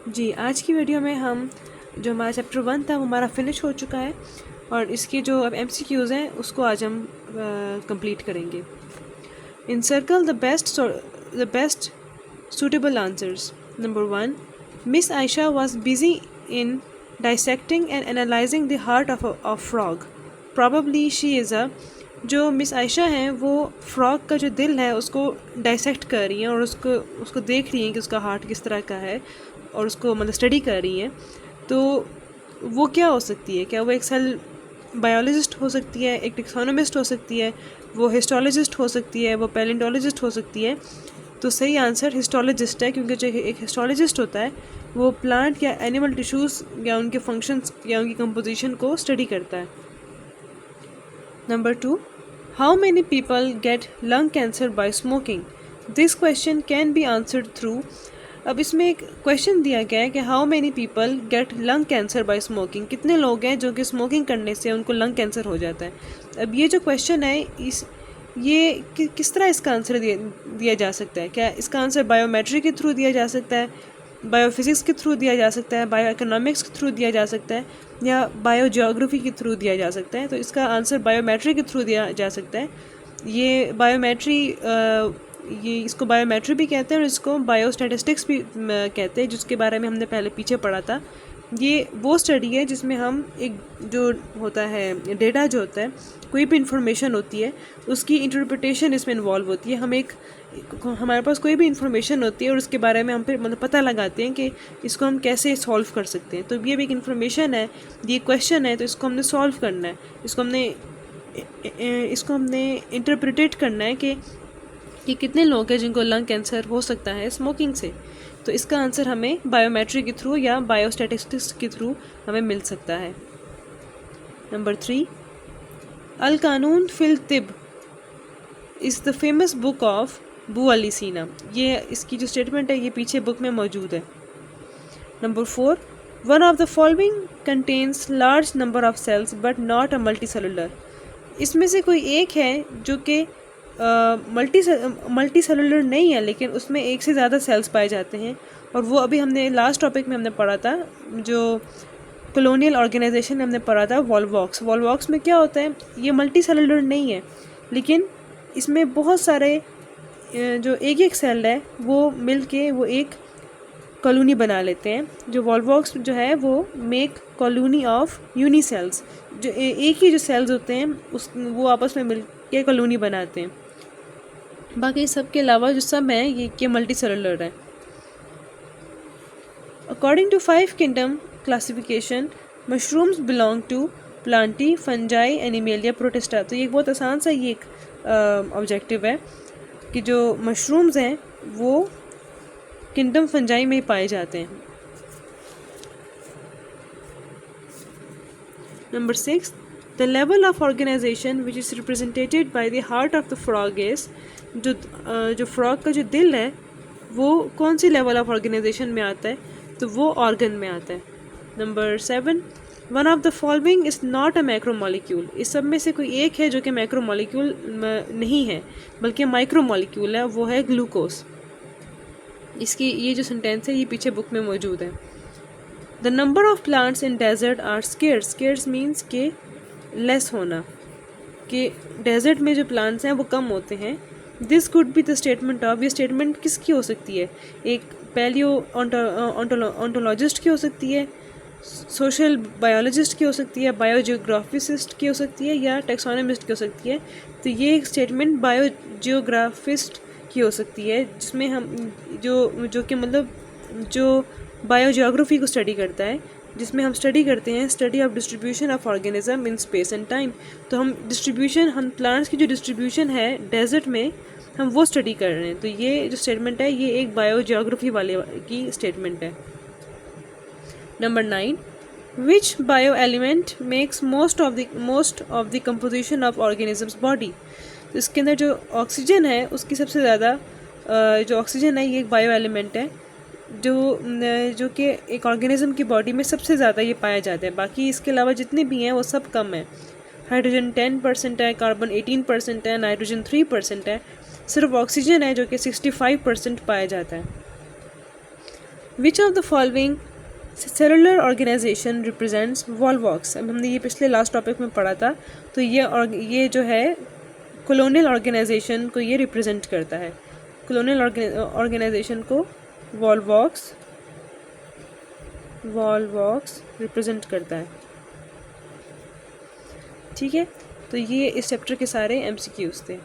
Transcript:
जी, आज की वीडियो में हम जो हमारा चैप्टर 1 था वो हमारा फिनिश हो चुका है और इसके जो अब MCQs हैं उसको आज हम कंप्लीट करेंगे। Encircle the best suitable answers. Number 1. Miss Aisha was busy in dissecting and analyzing the heart of frog. Probably she is a जो मिस आयशा हैं वो फ्रॉग का जो दिल है उसको डाइसेक्ट कर रही हैं और उसको देख रही हैं कि उसका हार्ट किस तरह का है और उसको मतलब स्टडी कर रही हैं। तो वो क्या हो सकती है? क्या वो एक सेल बायोलॉजिस्ट हो सकती है, एक टेक्सोनोमिस्ट हो सकती है, वो हिस्टोलॉजिस्ट हो सकती है, वो पैलेंटोलॉजिस्ट हो सकती है? तो सही आंसर हिस्टोलॉजिस्ट है, क्योंकि जो एक हिस्टोलॉजिस्ट होता है वो प्लांट या एनिमल टिश्यूज़ या उनके फंक्शंस या उनकी कंपोजिशन को स्टडी करता है। Number 2. How many people get lung cancer by smoking? This question can be answered through. अब इसमें एक क्वेश्चन दिया गया है कि how many people get lung cancer by smoking, कितने लोग हैं जो कि स्मोकिंग करने से उनको लंग कैंसर हो जाता है। अब ये जो क्वेश्चन है किस तरह इसका आंसर दिया जा सकता है? क्या इसका आंसर बायोमेट्री के थ्रू दिया जा सकता है, बायोफिज़िक्स के थ्रू दिया जा सकता है, बायो इकोनॉमिक्स के थ्रू दिया जा सकता है, या बायो जियोग्राफी के थ्रू दिया जा सकता है? तो इसका आंसर बायोमेट्री के थ्रू दिया जा सकता है। ये बायोमेट्री ये इसको बायोमेट्री भी कहते हैं और इसको बायोस्टैटिस्टिक्स भी कहते हैं, जिसके बारे में हमने पहले पीछे पढ़ा था। ये वो स्टडी है जिसमें हम एक जो होता है डेटा जो होता है, कोई भी इंफॉर्मेशन होती है उसकी इंटरप्रिटेशन इसमें इन्वॉल्व होती है। हमारे पास कोई भी इंफॉर्मेशन होती है और उसके बारे में हम फिर मतलब पता लगाते हैं कि इसको हम कैसे सॉल्व कर सकते हैं। तो ये भी एक इन्फॉर्मेशन है, ये क्वेश्चन है, तो इसको हमने सॉल्व करना है, इसको हमने इंटरप्रिटेट करना है कि कितने लोग हैं जिनको लंग कैंसर हो सकता है स्मोकिंग से। तो इसका आंसर हमें बायोमेट्री के थ्रू या बायोस्टैटिस्टिक्स के थ्रू हमें मिल सकता है। नंबर 3. अल कानून फिल तिब is the famous book of Bu Ali सीना। ये इसकी जो स्टेटमेंट है ये पीछे बुक में मौजूद है। Number 4. One of the following contains large number of cells but not a multicellular. इसमें से कोई एक है जो कि मल्टी सेलुलर नहीं है, लेकिन उसमें एक से ज़्यादा सेल्स पाए जाते हैं, और वो अभी हमने लास्ट टॉपिक में हमने पढ़ा था, जो कॉलोनियल ऑर्गेनाइजेशन में हमने पढ़ा था, वॉल्वॉक्स। वॉल्वॉक्स में क्या होता है, ये मल्टी सेलुलर नहीं है, लेकिन इसमें बहुत सारे जो एक सेल है वो मिल के वो एक कॉलोनी बना लेते हैं। जो वॉल्वॉक्स जो है वो make colony of uni cells, जो एक ही जो सेल्स होते हैं वो आपस में मिल के कॉलोनी बनाते हैं। बाकी सब के अलावा जो सब हैं ये मल्टी सेलुलर है। According to 5 kingdom classification, mushrooms belong to plantae, fungi, animalia, protista. तो ये बहुत आसान सा ये एक ऑब्जेक्टिव है कि जो मशरूम्स हैं वो किंगडम फंजाई में पाए जाते हैं। Number 6. The level of organization which is represented by the heart of the frog is, जो फ्रॉग का जो दिल है वो कौन सी लेवल ऑफ ऑर्गेनाइजेशन में आता है? तो वो ऑर्गन में आता है। Number 7. One of the following is not a macromolecule. इस सब में से कोई एक है जो कि मैक्रोमोलिक्यूल नहीं है बल्कि माइक्रोमोलिक्यूल है, वो है ग्लूकोज। इसकी ये जो सेंटेंस है ये पीछे बुक में मौजूद है। The number of plants in desert are scarce. Scarce means के लेस होना, कि डेजर्ट में जो प्लांट्स हैं वो कम होते हैं। This could be the statement of, ये स्टेटमेंट किसकी हो सकती है? एक पैलियो ऑन्टोलॉजिस्ट की हो सकती है, सोशल बायोलॉजिस्ट की हो सकती है, बायोजियोग्राफिस्ट की हो सकती है, या टेक्सोनोमिस्ट की हो सकती है। तो ये एक स्टेटमेंट बायोजियोग्राफिस्ट की हो सकती है, जिसमें हम जो कि मतलब जो बायोजियोग्राफी को स्टडी करता है, जिसमें हम स्टडी करते हैं study of distribution of organism in space and time. तो हम प्लांट्स की जो डिस्ट्रीब्यूशन है डेजर्ट में हम वो स्टडी कर रहे हैं। तो ये जो स्टेटमेंट है ये एक बायोजियोग्राफी वाले की स्टेटमेंट है। Number 9. Which bio element makes most of the composition of organisms body. तो इसके अंदर जो ऑक्सीजन है उसकी सबसे ज़्यादा जो ऑक्सीजन है ये एक बायो एलिमेंट है जो कि एक ऑर्गेनिज्म की बॉडी में सबसे ज़्यादा ये पाया जाता है। बाकी इसके अलावा जितने भी हैं वो सब कम है। हाइड्रोजन 10% है, कार्बन 18% है, नाइट्रोजन 3% है, सिर्फ ऑक्सीजन है जो कि 65% पाया जाता है। Which of the following cellular organisation represents volvox. अब हमने ये पिछले लास्ट टॉपिक में पढ़ा था, तो ये जो है कॉलोनियल ऑर्गेनाइजेशन को ये रिप्रेजेंट करता है। कॉलोनियल ऑर्गेनाइजेशन को वॉलवॉक्स रिप्रेजेंट करता है। ठीक है, तो ये इस चैप्टर के सारे MCQs थे।